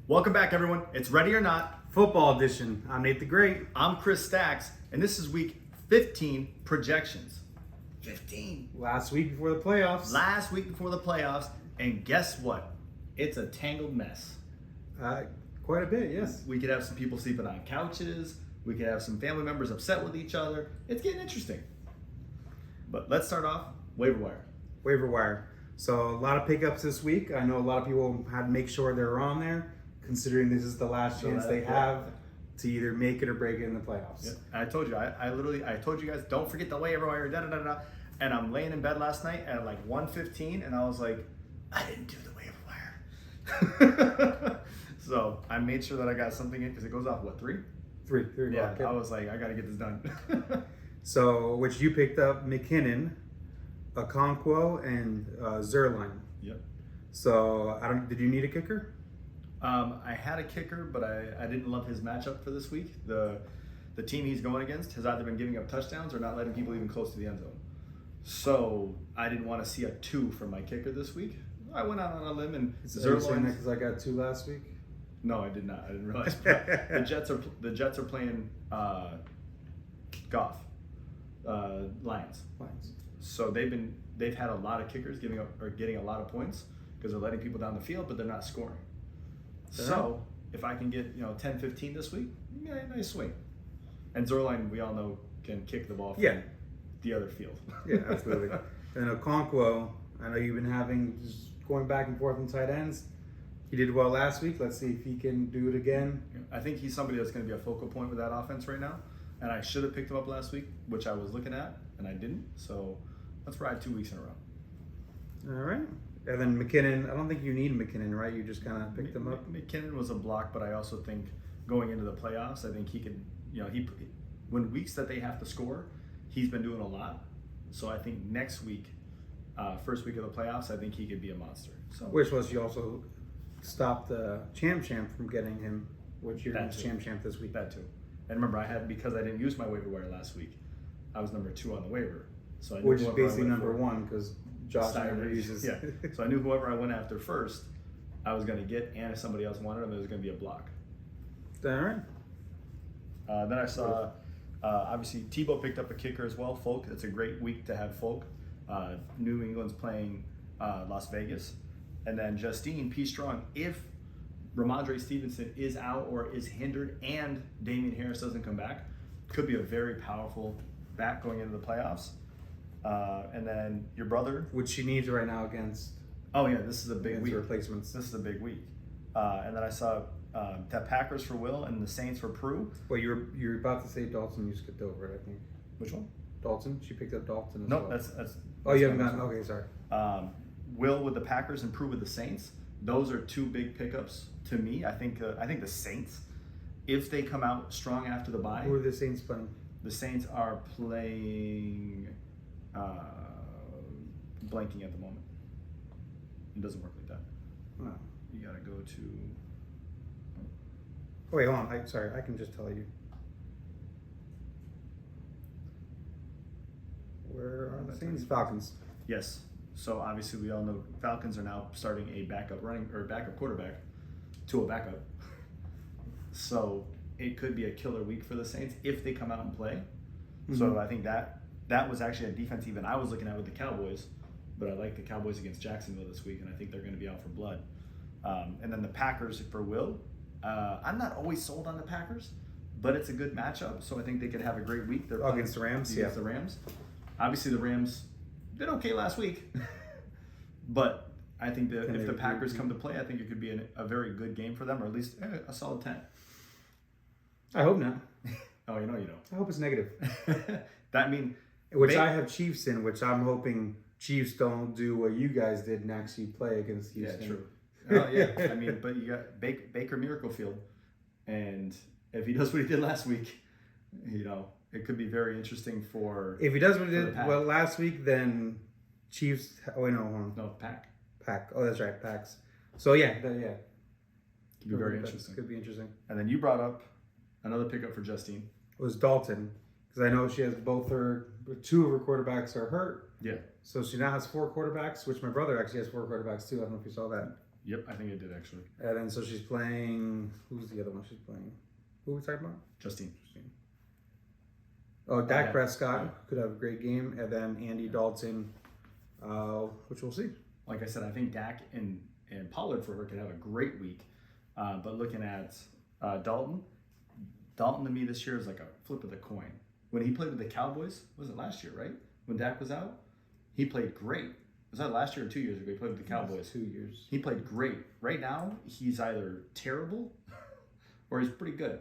Welcome back, everyone. It's Ready or Not. Football edition. I'm Nate the Great. I'm Chris Stacks, and this is week 15 projections. 15. Last week before the playoffs. Last week before the playoffs, and guess what? It's a tangled mess. Quite a bit, yes. We could have some people sleeping on couches. We could have some family members upset with each other. It's getting interesting. But let's start off waiver wire. Waiver wire. So a lot of pickups this week. I know a lot of people had to make sure they're on there, considering this is the last chance they have to either make it or break it in the playoffs. Yep. I told you, I told you guys, don't forget the waiver wire, da-da-da-da. And I'm laying in bed last night at like 1:15, and I was like, I didn't do the waiver wire. So I made sure that I got something in, because it goes off, what, 3? 3 Yeah, o'clock. I was like, I got to get this done. So, which you picked up McKinnon, Okonkwo, and Zerline. Yep. So, did you need a kicker? I had a kicker, but I didn't love his matchup for this week. The team he's going against has either been giving up touchdowns or not letting people even close to the end zone. So I didn't want to see a 2 from my kicker this week. I went out on a limb and Zerline, because I got 2 last week. No, I did not. I didn't realize. the Jets are playing Goff, Lions. So they've had a lot of kickers getting a lot of points because they're letting people down the field, but they're not scoring. So if I can get 10-15 this week, yeah, nice swing. And Zerline, we all know, can kick the ball from the other field. Yeah, absolutely. And Okonkwo, I know you've been just going back and forth on tight ends. He did well last week. Let's see if he can do it again. I think he's somebody that's going to be a focal point with that offense right now. And I should have picked him up last week, which I was looking at, and I didn't. So let's ride 2 weeks in a row. All right. And then McKinnon, I don't think you need McKinnon, right? You just kind of picked him up. McKinnon was a block, but I also think going into the playoffs, I think he could, when weeks that they have to score, he's been doing a lot. So I think next week, first week of the playoffs, I think he could be a monster. So which was you also stopped the champ from getting him, which you're going to champ this week. That too. And remember, because I didn't use my waiver wire last week, I was number 2 on the waiver. So I knew which is basically number 1 because Josh never uses. Yeah. So I knew whoever I went after first, I was going to get, and if somebody else wanted him, it was going to be a block. All right. Then I saw, obviously, Tebow picked up a kicker as well, Folk. It's a great week to have Folk. New England's playing Las Vegas. And then Justine P. Strong, if Ramondre Stevenson is out or is hindered and Damian Harris doesn't come back, could be a very powerful back going into the playoffs. And then your brother, which she needs right now against. Oh yeah, this is a big week. Replacements. This is a big week. And then I saw that Packers for Will and the Saints for Prue. Well, you're about to say Dalton. You skipped over it, I think. Which one? Dalton. She picked up Dalton as well. No, that's. Oh, you haven't gotten. Okay, sorry. Will with the Packers and Prue with the Saints. Those are 2 big pickups to me. I think the Saints, if they come out strong after the bye. Who are the Saints playing? The Saints are playing. Blanking at the moment. It doesn't work like that. Oh. You gotta go to. Oh, wait, hold on. Sorry, I can just tell you. Where are the Saints? Falcons. Yes. So obviously we all know Falcons are now starting a backup quarterback to a backup. So it could be a killer week for the Saints if they come out and play. Mm-hmm. So I think that was actually a defense even I was looking at with the Cowboys, but I like the Cowboys against Jacksonville this week, and I think they're going to be out for blood. And then the Packers for Will. I'm not always sold on the Packers, but it's a good matchup, so I think they could have a great week. They're against the Rams. Against the Rams. Obviously, the Rams did okay last week, but I think that if the Packers come to play, I think it could be a very good game for them, or at least a solid 10. I hope not. Oh, you don't. I hope it's negative. I have Chiefs in, which I'm hoping Chiefs don't do what you guys did and actually play against Houston. Yeah, true. Oh, yeah. But you got Baker Miracle Field, and if he does what he did last week, it could be very interesting for. If he does what he did well last week, then Chiefs. Oh wait, no, hold on. No, Pack. Oh, that's right, Packs. So yeah. Could be very interesting. Could be interesting. And then you brought up another pickup for Justine. It was Dalton, because I know she has 2 of her quarterbacks are hurt. Yeah. So she now has 4 quarterbacks, which my brother actually has 4 quarterbacks too. I don't know if you saw that. Yep, I think it did actually. And then so she's playing. Who's the other one she's playing? Who are we talking about? Justine. Oh, Dak Okay. Prescott could have a great game, and then Andy Dalton, which we'll see. Like I said, I think Dak and Pollard for her could have a great week. But looking at Dalton to me this year is like a flip of the coin. When he played with the Cowboys, was it last year, right? When Dak was out, he played great. Was that last year or 2 years ago? He played with the Cowboys. 2 years. He played great. Right now, he's either terrible or he's pretty good.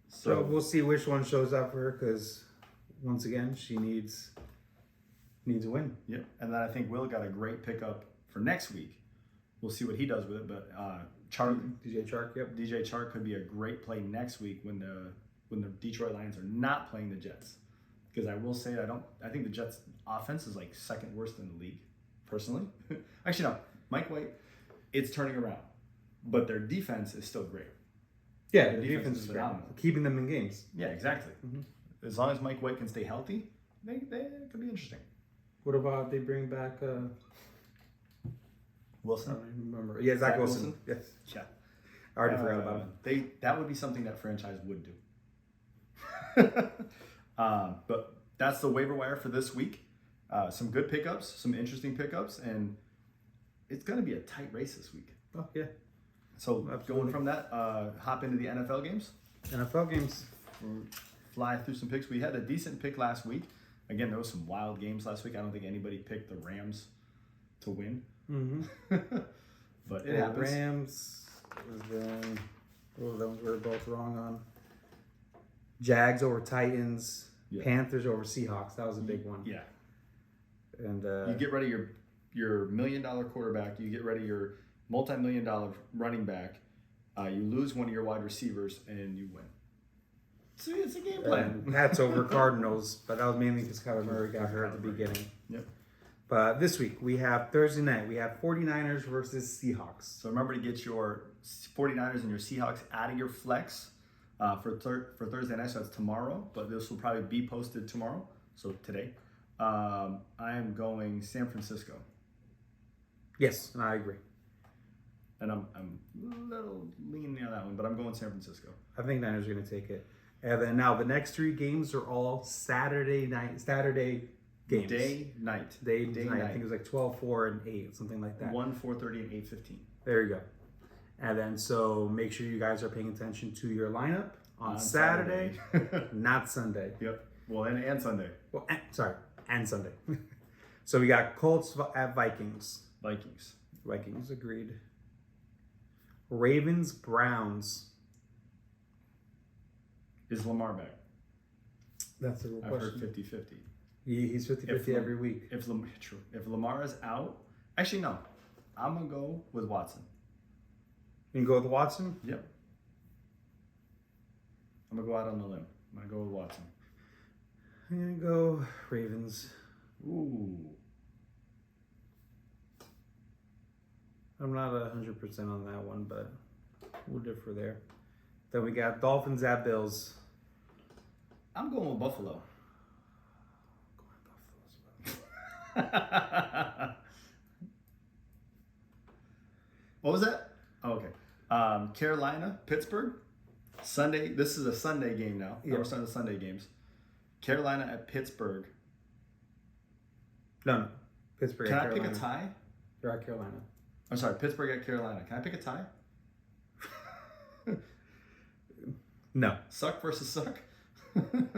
So we'll see which one shows up for her, because once again, she needs a win. Yep. And then I think Will got a great pickup for next week. We'll see what he does with it. But DJ Chark, yep. DJ Chark could be a great play next week when the Detroit Lions are not playing the Jets. Because I will say I think the Jets offense is like second worst in the league, personally. Actually, no. Mike White, it's turning around. But their defense is still great. Yeah, the the defense is phenomenal. keeping them in games. Yeah, exactly. Mm-hmm. As long as Mike White can stay healthy, they could be interesting. What about they bring back Wilson? I don't remember. Yeah, Zach Wilson. Yes. Yeah. I already forgot about him. That would be something that franchise would do. But that's the waiver wire for this week. Some good pickups, some interesting pickups, and it's going to be a tight race this week. Oh, yeah. So Absolutely. going from that, hop into the NFL games. NFL games. Fly through some picks. We had a decent pick last week. Again, there was some wild games last week. I don't think anybody picked the Rams to win. Mm-hmm. But it happens. Rams was then those we were both wrong on. Jags over Titans. Yeah. Panthers over Seahawks. That was a big one. Yeah. And You get rid of your $1 million quarterback. You get rid of your multi-million-dollar running back. You lose one of your wide receivers, and you win. So it's a game plan. Pats over Cardinals, but that was mainly because Kyler Murray got hurt at the beginning. Yep. But this week, we have Thursday night. We have 49ers versus Seahawks. So remember to get your 49ers and your Seahawks out of your flex for Thursday night. So that's tomorrow, but this will probably be posted tomorrow. So today. I am going San Francisco. Yes, I agree. And I'm a little leaning on that one, but I'm going San Francisco. I think Niners are going to take it. And then now the next three games are all Saturday games. Day, night. I think it was like 12, 4, and 8, something like that. 1, 4:30, and 8:15. There you go. And then so make sure you guys are paying attention to your lineup on Saturday, not Sunday. Yep. Well, and Sunday. Well, and Sunday. So we got Colts at Vikings. Vikings, agreed. Ravens, Browns. Is Lamar back? That's a real I've question. heard 50-50. He's 50-50 every week. If Lamar is out, actually no, I'm gonna go with Watson. You can go with Watson? Yep. I'm gonna go out on a limb. I'm gonna go with Watson. I'm going to go Ravens. Ooh. I'm not 100% on that one, but we'll differ there. Then we got Dolphins at Bills. I'm going with Buffalo. What was that? Oh, okay. Carolina, Pittsburgh. Sunday. This is a Sunday game now. Yeah. We're starting the Sunday games. Carolina at Pittsburgh. No. Pittsburgh Can at I Carolina. pick a tie? You're at Carolina. I'm sorry, Pittsburgh at Carolina. Can I pick a tie? No. Suck versus suck? I'm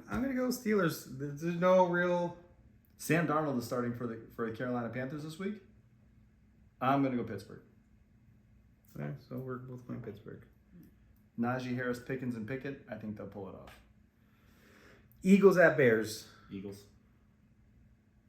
gonna go Steelers. There's no real. Sam Darnold is starting for the Carolina Panthers this week. I'm gonna go Pittsburgh. Okay, so we're both going Pittsburgh. Najee Harris, Pickens, and Pickett. I think they'll pull it off. Eagles at Bears. Eagles.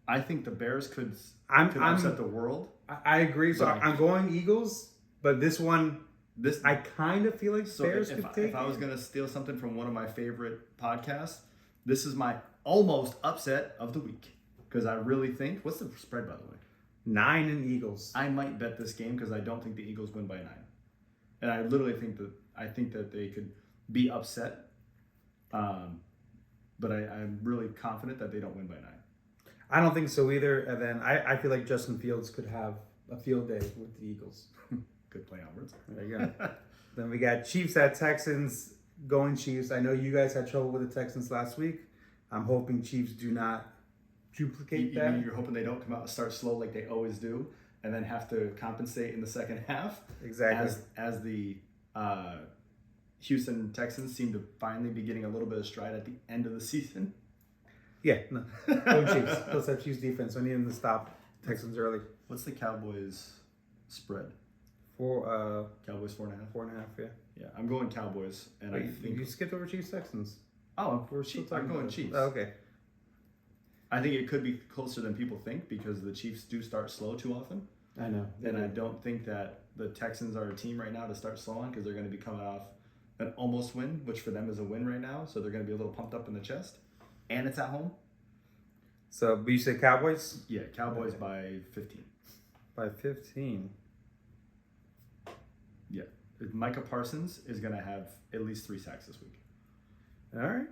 I think the Bears could I'm upset the world. I agree. So But I'm going Eagles, but this one, This I kind of feel like so Bears if could take. if I was gonna steal something from one of my favorite podcasts, this is my almost upset of the week because I really think. What's the spread, by the way? 9 in Eagles. I might bet this game because I don't think the Eagles win by 9, and I literally think that they could be upset. But I'm really confident that they don't win by 9. I don't think so either. And then I feel like Justin Fields could have a field day with the Eagles. Good play on words. There you go. Then we got Chiefs at Texans. Going Chiefs. I know you guys had trouble with the Texans last week. I'm hoping Chiefs do not duplicate that. You're hoping they don't come out and start slow like they always do, and then have to compensate in the second half. Exactly. As the Houston Texans seem to finally be getting a little bit of stride at the end of the season. Yeah, no. Go Chiefs. Plus that Chiefs defense. I need them to stop Texans early. What's the Cowboys spread? Cowboys 4.5. 4.5. Yeah. Yeah, I'm going Cowboys, and Wait, I think you skipped over Chiefs Texans. Oh, We're still talking I'm going about- Chiefs. Oh, okay. I think it could be closer than people think because the Chiefs do start slow too often. I know. And I don't think that the Texans are a team right now to start slow on because they're going to be coming off an almost win, which for them is a win right now. So they're going to be a little pumped up in the chest. And it's at home. So, but you said Cowboys? Yeah, Cowboys by 15. By 15. Yeah. Micah Parsons is going to have at least 3 sacks this week. All right.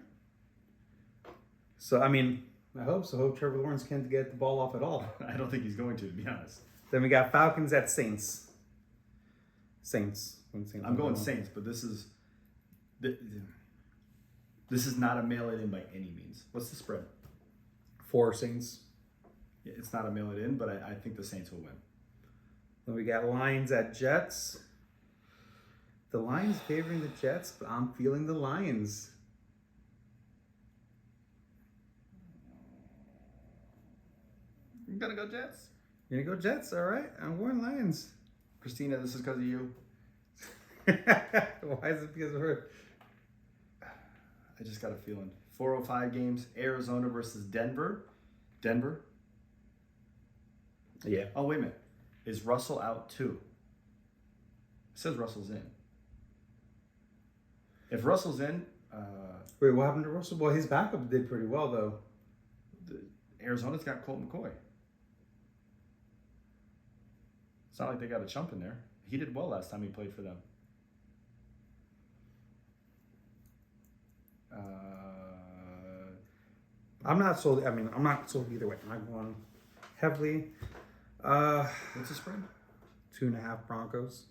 So, I mean, I hope so. I hope Trevor Lawrence can't get the ball off at all. I don't think he's going to be honest. Then we got Falcons at Saints. Saints. I'm going Saints, but this is not a mail it in by any means. What's the spread? 4 Saints. Yeah, it's not a mail it in, but I think the Saints will win. Then we got Lions at Jets. The Lions favoring the Jets, but I'm feeling the Lions. I'm gonna go Jets. You're gonna go Jets? All right. I'm going Lions. Christina, this is because of you. Why is it because of her? I just got a feeling. 4:05 games. Arizona versus Denver. Denver. Yeah. Oh, wait a minute. Is Russell out too? It says Russell's in. If Russell's in, Wait, what happened to Russell? Well, his backup did pretty well, though. Arizona's got Colt McCoy. It's not like they got a chump in there. He did well last time he played for them. I'm not sold. I mean, I'm not sold either way. I'm going heavily. What's the spread? 2.5 Broncos.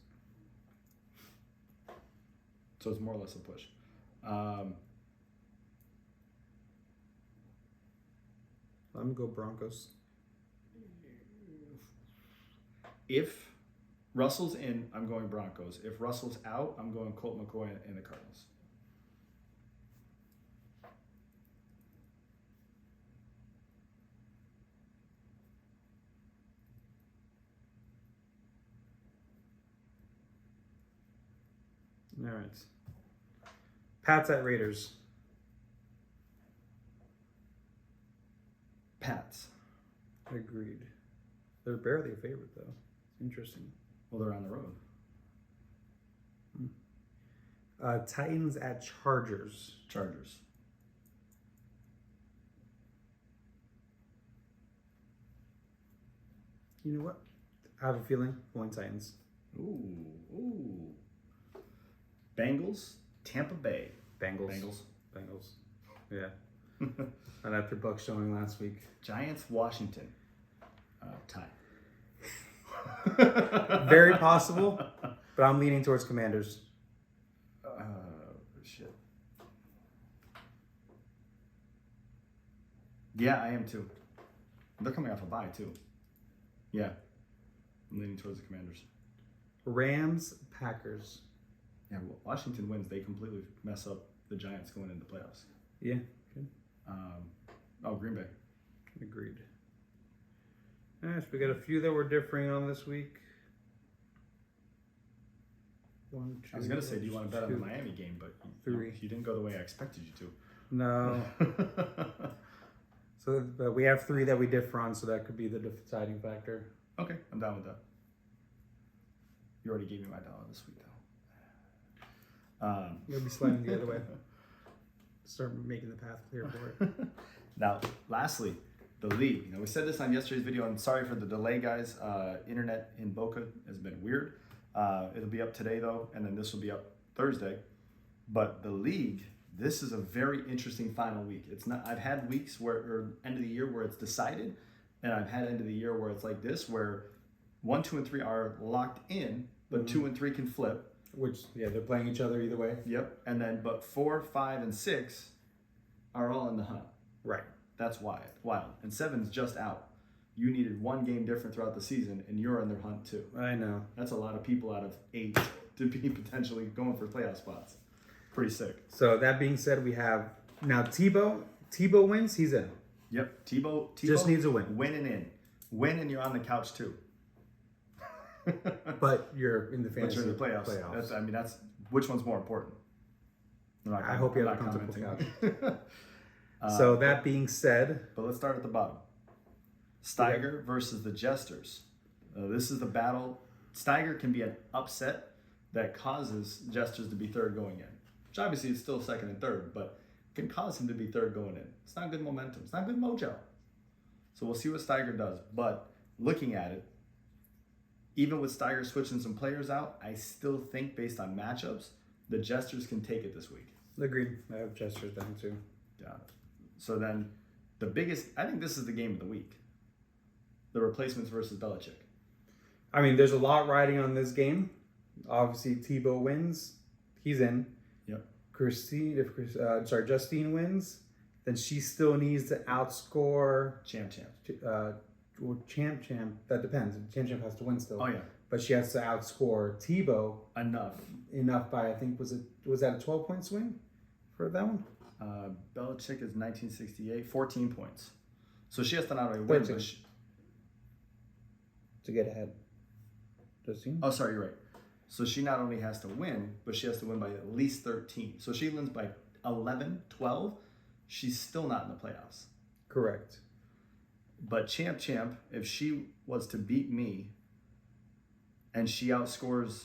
So it's more or less a push. I'm gonna go Broncos. If Russell's in, I'm going Broncos. If Russell's out, I'm going Colt McCoy and the Cardinals. All right. Pats at Raiders. Pats. Agreed. They're barely a favorite, though. Interesting. Well, they're on the road. Titans at Chargers. Chargers. You know what? I have a feeling going Titans. Ooh. Bengals, Tampa Bay. Bengals. Yeah. And after Bucks showing last week. Giants, Washington. Tie. Very possible, but I'm leaning towards Commanders. Shit. Yeah, I am too. They're coming off a bye too. Yeah. I'm leaning towards the Commanders. Rams, Packers. Yeah, well, Washington wins. They completely mess up the Giants going into the playoffs. Yeah. Good. Green Bay. Agreed. Yes, we got a few that we're differing on this week. 1, 2. I was gonna say, do you want to bet on the 2, Miami game, but 3. you didn't go the way I expected you to. No. So, but we have 3 that we differ on, so that could be the deciding factor. Okay, I'm down with that. You already gave me my dollar this week, though. You'll be sliding the other way. Start making the path clear for it. Now, lastly, the league. Now, we said this on yesterday's video. I'm sorry for the delay, guys. Internet in Boca has been weird. It'll be up today, though, and then this will be up Thursday. But the league this is a very interesting final week. It's not. I've had weeks or end of the year where it's decided, and I've had end of the year where it's like this, where 1, 2, and 3 are locked in, but 2 and 3 can flip. Which, yeah, they're playing each other either way. Yep. And then, but 4, 5, and 6 are all in the hunt. Right. That's wild. And 7's just out. You needed 1 game different throughout the season, and you're in their hunt too. I know. That's a lot of people out of 8 to be potentially going for playoff spots. Pretty sick. So that being said, we have now Tebow. Tebow wins, he's in. Yep. Tebow just needs a win. Win and in. Win and you're on the couch too. But you're in the fantasy in the playoffs. That's which one's more important? I hope you have a comfortable couch. So that being said, but let's start at the bottom. Steiger versus the Jesters. This is the battle. Steiger can be an upset that causes Jesters to be third going in. Which obviously is still second and third, but can cause him to be third going in. It's not good momentum. It's not good mojo. So we'll see what Steiger does. But looking at it, even with Steiger switching some players out, I still think based on matchups, the Jesters can take it this week. Agreed. I have Jesters down too. Yeah. So then the biggest, I think this is the game of the week. The replacements versus Belichick. I mean, there's a lot riding on this game. Obviously, Tebow wins. He's in. Yep. Justine wins, then she still needs to outscore Champ. Champ. That depends. Champ has to win still. Oh yeah. But she has to outscore Tebow enough by, I think, was that a 12-point swing for that one? Belichick is 1968, 14 points. So she has to not only win, but to get ahead. Justine? Oh, sorry, you're right. So she not only has to win, but she has to win by at least 13. So she wins by 11, 12, she's still not in the playoffs. Correct. But Champ, if she was to beat me and she outscores,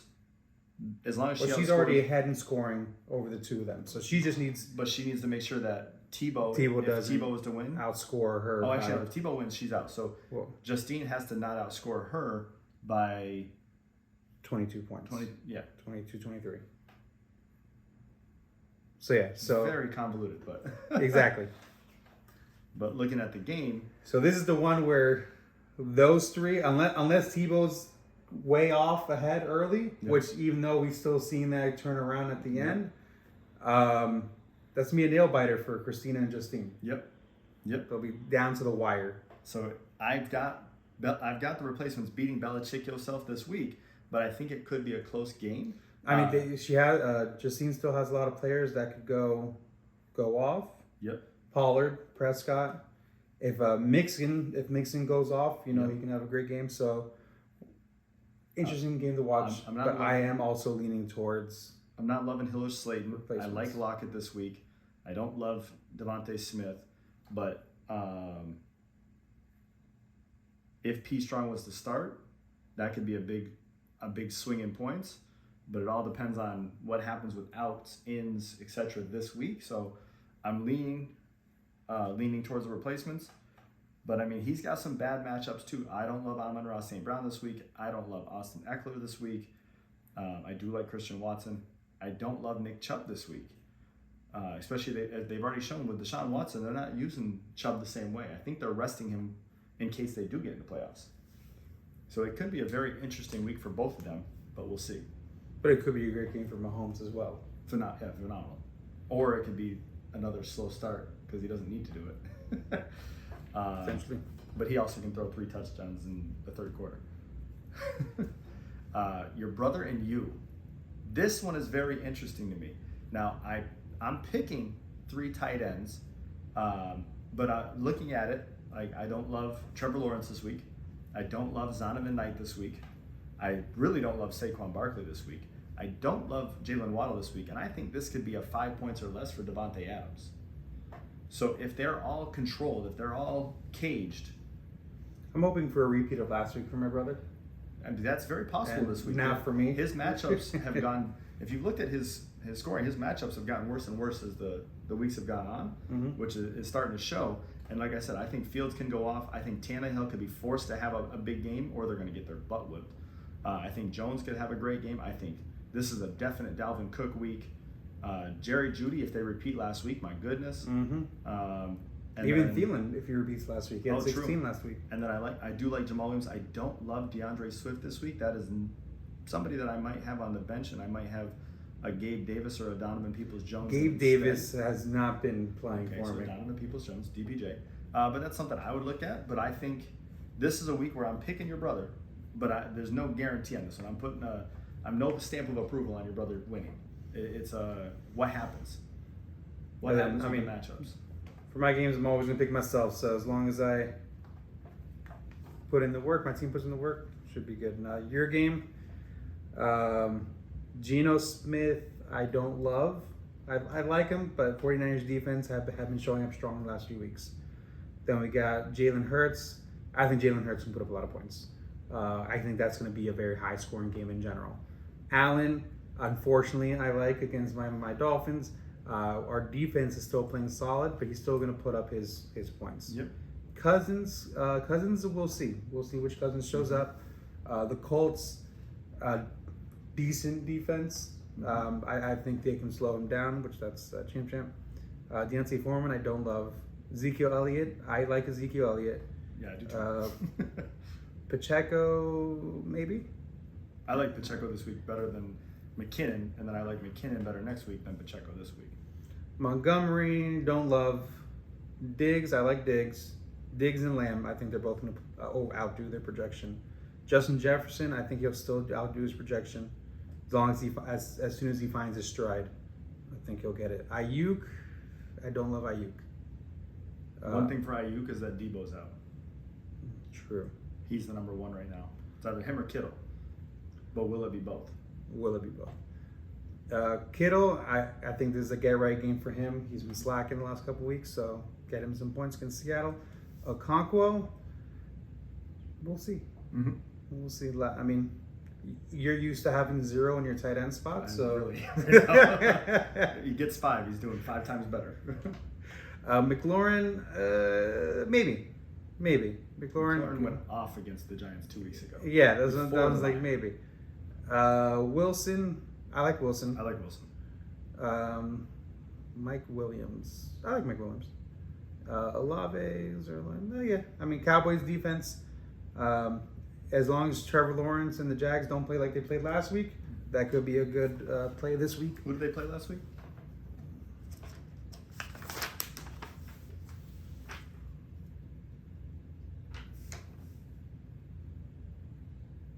as long as she's already ahead in scoring over the two of them. So she just needs... But she needs to make sure that Tebow is to win, outscore her. Oh, actually, if Tebow wins, she's out. So Justine has to not outscore her by 22 points. 22, 23. So very convoluted, but exactly. But looking at the game, so this is the one where those three, unless Tebow's way off ahead early, which even though we've still seen that turn around at the end, that's me a nail biter for Christina and Justine. Yep. They'll be down to the wire. So I've got the replacements beating Belichick yourself this week, but I think it could be a close game. I mean, Justine still has a lot of players that could go off. Yep. Pollard, Prescott. If Mixon goes off, he can have a great game. So interesting game to watch. I am also leaning towards. I'm not loving Hiller Slayton. I like Lockett this week. I don't love Devontae Smith, but if P. Strong was to start, that could be a big swing in points. But it all depends on what happens with outs, ins, etc. this week. So I'm leaning towards the replacements. But I mean, he's got some bad matchups too. I don't love Amon-Ra St. Brown this week. I don't love Austin Eckler this week. I do like Christian Watson. I don't love Nick Chubb this week. Especially they've already shown with Deshaun Watson, they're not using Chubb the same way. I think they're resting him in case they do get in the playoffs. So it could be a very interesting week for both of them, but we'll see. But it could be a great game for Mahomes as well. Phenomenal. Or it could be another slow start because he doesn't need to do it. Essentially. But he also can throw 3 touchdowns in the third quarter. Your brother and you. This one is very interesting to me. Now, I'm picking 3 tight ends, but looking at it, I don't love Trevor Lawrence this week. I don't love Zonovan Knight this week. I really don't love Saquon Barkley this week. I don't love Jalen Waddle this week, and I think this could be a 5 points or less for Devontae Adams. So if they're all controlled, if they're all caged, I'm hoping for a repeat of last week for my brother. And that's very possible this week. Now for me, his matchups have gone. If you've looked at his scoring, his matchups have gotten worse and worse as the weeks have gone on, which is starting to show. And like I said, I think Fields can go off. I think Tannehill could be forced to have a big game, or they're going to get their butt whipped. I think Jones could have a great game. I think this is a definite Dalvin Cook week. Jerry Jeudy, if they repeat last week, my goodness. Mm-hmm. And Even then, Thielen, if he repeats last week, he had 16 last week. And then I do like Jamal Williams. I don't love DeAndre Swift this week. That is somebody that I might have on the bench, and I might have a Gabe Davis or a Donovan Peoples-Jones. Gabe Davis has not been playing for so me. Donovan Peoples-Jones, DPJ. But that's something I would look at. But I think this is a week where I'm picking your brother, but there's no guarantee on this one. I'm putting I'm no stamp of approval on your brother winning. It's what happens. What happens with the matchups. For my games, I'm always going to pick myself. So as long as I put in the work, my team puts in the work, should be good. Now, your game, Geno Smith, I don't love. I like him, but 49ers defense have been showing up strong in the last few weeks. Then we got Jalen Hurts. I think Jalen Hurts can put up a lot of points. I think that's going to be a very high-scoring game in general. Allen, unfortunately, I like against my Dolphins. Our defense is still playing solid, but he's still going to put up his points. Yep. Cousins, we'll see. We'll see which Cousins shows up. The Colts, decent defense. I think they can slow him down, which that's champ. Deontay Foreman, I don't love. Ezekiel Elliott, I like Ezekiel Elliott. Yeah, I do too. Pacheco, maybe. I like Pacheco this week better than McKinnon, and then I like McKinnon better next week than Pacheco this week. Montgomery, don't love. Diggs, I like Diggs. Diggs and Lamb, I think they're both going to outdo their projection. Justin Jefferson, I think he'll still outdo his projection as long as as soon as he finds his stride. I think he'll get it. Ayuk, I don't love Ayuk. One thing for Ayuk is that Debo's out. True. He's the number one right now. It's either him or Kittle. But will it be both? Will it be both? Kittle, I think this is a get-right game for him. He's been slacking the last couple weeks, so get him some points against Seattle. Okonkwo, we'll see. Mm-hmm. We'll see. I mean, you're used to having 0 in your tight end spot, so really. He gets 5. He's doing 5 times better. McLaurin, maybe. McLaurin went off against the Giants 2 weeks ago. Yeah, that was like maybe. Wilson, I like Wilson. I like Wilson. Mike Williams, I like Mike Williams. Olave, yeah. I mean, Cowboys defense. As long as Trevor Lawrence and the Jags don't play like they played last week, that could be a good play this week. Who did they play last week?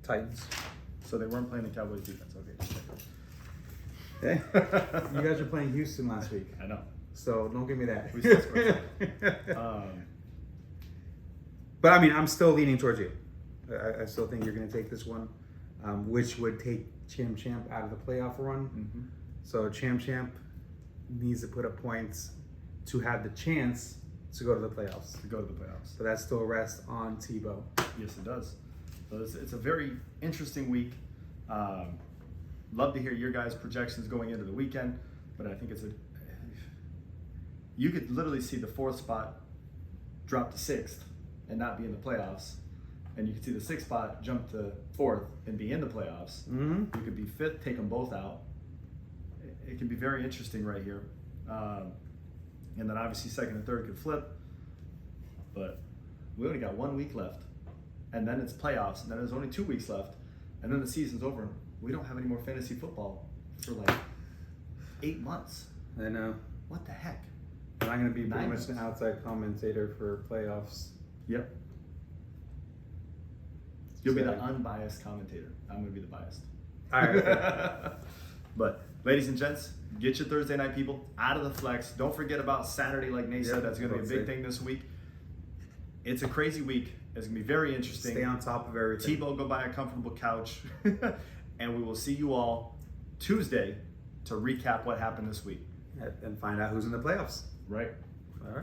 Titans. So they weren't playing the Cowboys defense. Okay. Okay. You guys were playing Houston last week. I know. So don't give me that. We still scored. But I mean, I'm still leaning towards you. I still think you're going to take this one, which would take Champ out of the playoff run. Mm-hmm. So Champ needs to put up points to have the chance to go to the playoffs. So that still rests on Tebow. Yes, it does. So it's a very interesting week. Love to hear your guys' projections going into the weekend, but I think you could literally see the 4th spot drop to 6th and not be in the playoffs, and you could see the 6th spot jump to 4th and be in the playoffs. Mm-hmm. You could be 5th, take them both out. It can be very interesting right here, and then obviously 2nd and 3rd could flip, but we only got 1 week left. And then it's playoffs, and then there's only 2 weeks left, and then the season's over. We don't have any more fantasy football for like 8 months. I know. What the heck? I'm going to be pretty much an outside commentator for playoffs. Yep. You'll be the unbiased commentator. I'm going to be the biased. All right. But ladies and gents, get your Thursday night people out of the flex. Don't forget about Saturday, like Nate said. That's going to be a big thing this week. It's a crazy week. It's going to be very interesting. Stay on top of everything. Tebow, go buy a comfortable couch. And we will see you all Tuesday to recap what happened this week. And find out who's in the playoffs. Right. All right.